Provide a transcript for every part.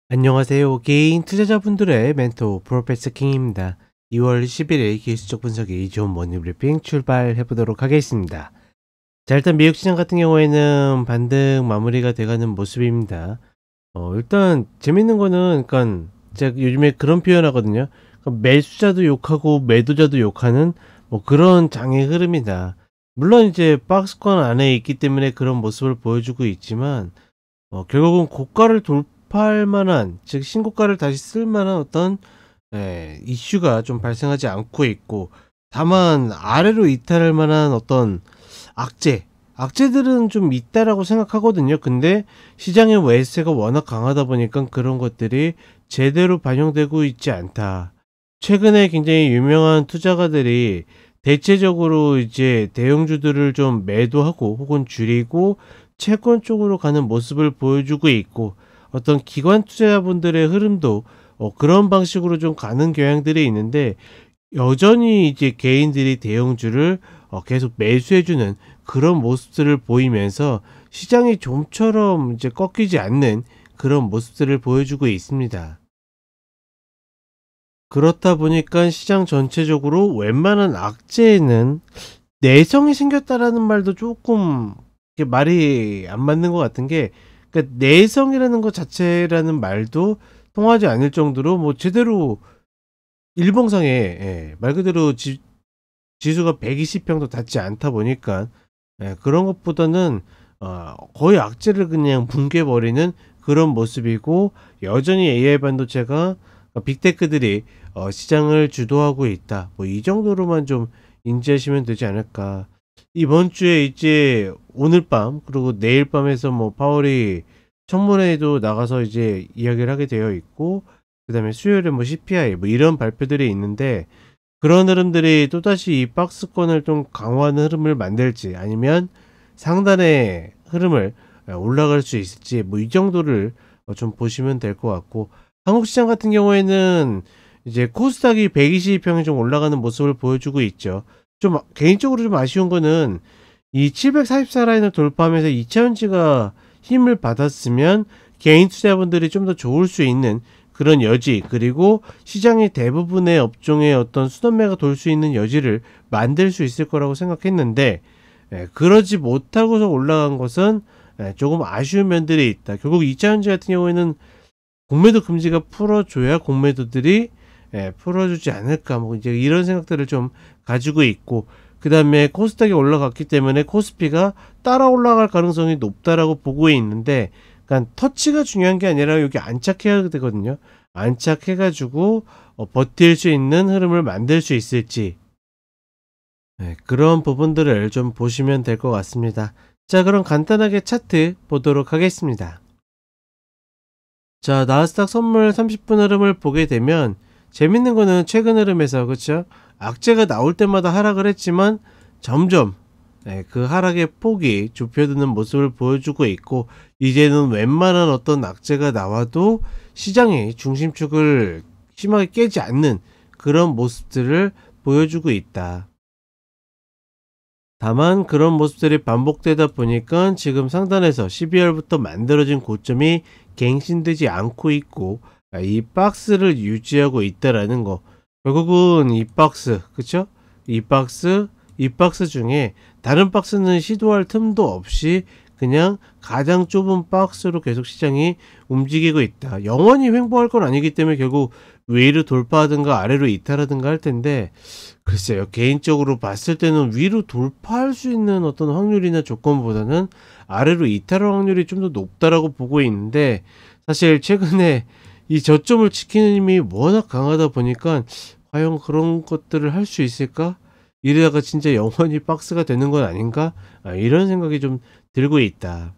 안녕하세요. 개인 투자자분들의 멘토 프로페서 킹입니다. 2월 11일 기술적 분석이 좋은 모닝 브리핑 출발해 보도록 하겠습니다. 자, 일단 미국 시장 같은 경우에는 반등 마무리가 돼가는 모습입니다. 일단 재밌는 거는, 그러니까 제가 요즘에 그런 표현 하거든요. 그러니까 매수자도 욕하고 매도자도 욕하는 뭐 그런 장의 흐름이다. 물론 이제 박스권 안에 있기 때문에 그런 모습을 보여주고 있지만, 결국은 고가를 돌파할 만한, 즉 신고가를 다시 쓸 만한 어떤 이슈가 좀 발생하지 않고 있고, 다만 아래로 이탈할 만한 어떤 악재들은 좀 있다라고 생각하거든요. 근데 시장의 외세가 워낙 강하다 보니까 그런 것들이 제대로 반영되고 있지 않다. 최근에 굉장히 유명한 투자가들이 대체적으로 이제 대형주들을 좀 매도하고 혹은 줄이고 채권 쪽으로 가는 모습을 보여주고 있고, 어떤 기관 투자자분들의 흐름도 그런 방식으로 좀 가는 경향들이 있는데, 여전히 이제 개인들이 대형주를 계속 매수해주는 그런 모습들을 보이면서 시장이 좀처럼 이제 꺾이지 않는 그런 모습들을 보여주고 있습니다. 그렇다 보니까 시장 전체적으로 웬만한 악재에는 내성이 생겼다라는 말도 조금 이게 말이 안 맞는 것 같은 게, 그러니까 내성이라는 것 자체라는 말도 통하지 않을 정도로 뭐 제대로 일봉상에 말 그대로 지수가 120평도 닿지 않다 보니까 그런 것보다는 거의 악재를 그냥 뭉개버리는 그런 모습이고, 여전히 AI 반도체가 빅테크들이 시장을 주도하고 있다. 뭐 이 정도로만 좀 인지하시면 되지 않을까. 이번 주에 이제 오늘 밤 그리고 내일 밤에서 뭐 파월이 청문회에도 나가서 이제 이야기를 하게 되어 있고, 그다음에 수요일에 뭐 CPI 뭐 이런 발표들이 있는데, 그런 흐름들이 또다시 이 박스권을 좀 강화하는 흐름을 만들지, 아니면 상단의 흐름을 올라갈 수 있을지, 뭐 이 정도를 좀 보시면 될 것 같고, 한국 시장 같은 경우에는 이제 코스닥이 120평이 좀 올라가는 모습을 보여주고 있죠. 좀 개인적으로 좀 아쉬운 거는 이 744 라인을 돌파하면서 2차전지가 힘을 받았으면 개인 투자분들이 좀 더 좋을 수 있는 그런 여지, 그리고 시장의 대부분의 업종의 어떤 수단매가 돌 수 있는 여지를 만들 수 있을 거라고 생각했는데, 그러지 못하고서 올라간 것은 조금 아쉬운 면들이 있다. 결국 2차전지 같은 경우에는 공매도 금지가 풀어줘야 공매도들이 풀어주지 않을까, 뭐 이제 이런 생각들을 좀 가지고 있고, 그 다음에 코스닥이 올라갔기 때문에 코스피가 따라 올라갈 가능성이 높다라고 보고 있는데, 그러니까 터치가 중요한 게 아니라 여기 안착해야 되거든요. 안착해가지고 버틸 수 있는 흐름을 만들 수 있을지, 그런 부분들을 좀 보시면 될 것 같습니다. 자, 그럼 간단하게 차트 보도록 하겠습니다. 자, 나스닥 선물 30분 흐름을 보게 되면 재밌는 거는 최근 흐름에서, 그렇죠? 악재가 나올 때마다 하락을 했지만 점점 그 하락의 폭이 좁혀드는 모습을 보여주고 있고, 이제는 웬만한 어떤 악재가 나와도 시장의 중심축을 심하게 깨지 않는 그런 모습들을 보여주고 있다. 다만 그런 모습들이 반복되다 보니까 지금 상단에서 12월부터 만들어진 고점이 갱신되지 않고 있고, 이 박스를 유지하고 있다라는 거. 결국은 이 박스, 그쵸? 이 박스 중에 다른 박스는 시도할 틈도 없이 그냥 가장 좁은 박스로 계속 시장이 움직이고 있다. 영원히 횡보할 건 아니기 때문에 결국 위로 돌파하든가 아래로 이탈하든가 할 텐데, 글쎄요, 개인적으로 봤을 때는 위로 돌파할 수 있는 어떤 확률이나 조건보다는 아래로 이탈할 확률이 좀 더 높다라고 보고 있는데, 사실 최근에 이 저점을 지키는 힘이 워낙 강하다 보니까 과연 그런 것들을 할 수 있을까? 이러다가 진짜 영원히 박스가 되는 건 아닌가? 이런 생각이 좀 들고 있다.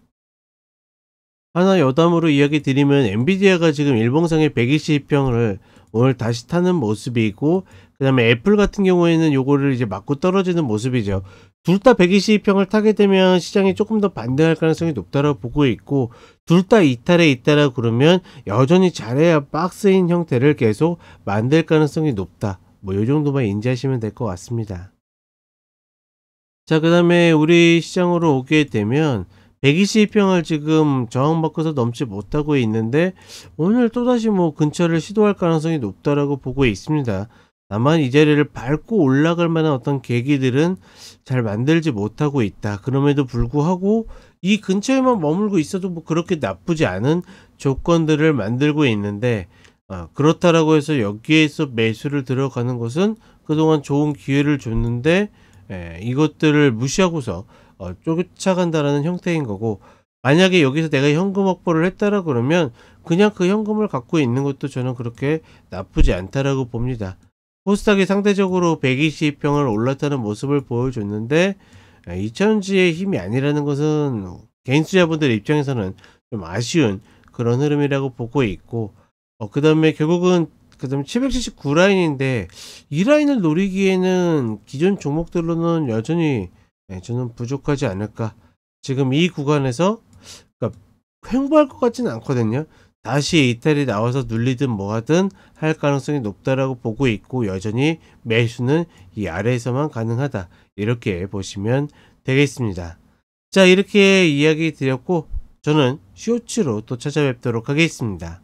하나 여담으로 이야기 드리면, 엔비디아가 지금 일봉상의 120평을 오늘 다시 타는 모습이고, 그 다음에 애플 같은 경우에는 요거를 이제 맞고 떨어지는 모습이죠. 둘 다 120평을 타게 되면 시장이 조금 더 반등할 가능성이 높다고 보고 있고, 둘 다 이탈에 있다라 그러면 여전히 잘해야 박스인 형태를 계속 만들 가능성이 높다. 뭐 요 정도만 인지하시면 될 것 같습니다. 자, 그 다음에 우리 시장으로 오게 되면 122평을 지금 저항받고서 넘지 못하고 있는데 오늘 또다시 뭐 근처를 시도할 가능성이 높다라고 보고 있습니다. 다만 이 자리를 밟고 올라갈 만한 어떤 계기들은 잘 만들지 못하고 있다. 그럼에도 불구하고 이 근처에만 머물고 있어도 뭐 그렇게 나쁘지 않은 조건들을 만들고 있는데, 그렇다라고 해서 여기에서 매수를 들어가는 것은 그동안 좋은 기회를 줬는데 이것들을 무시하고서 쫓아간다라는 형태인 거고, 만약에 여기서 내가 현금 확보를 했다라 그러면 그냥 그 현금을 갖고 있는 것도 저는 그렇게 나쁘지 않다라고 봅니다. 코스닥이 상대적으로 120평을 올랐다는 모습을 보여줬는데, 이천지의 힘이 아니라는 것은 개인 투자분들 입장에서는 좀 아쉬운 그런 흐름이라고 보고 있고, 그 다음에 결국은 그다음 779 라인인데 이 라인을 노리기에는 기존 종목들로는 여전히 저는 부족하지 않을까. 지금 이 구간에서 그러니까 횡보할 것 같지는 않거든요. 다시 이탈이 나와서 눌리든 뭐 하든 할 가능성이 높다라고 보고 있고, 여전히 매수는 이 아래에서만 가능하다, 이렇게 보시면 되겠습니다. 자, 이렇게 이야기 드렸고 저는 쇼츠로 또 찾아뵙도록 하겠습니다.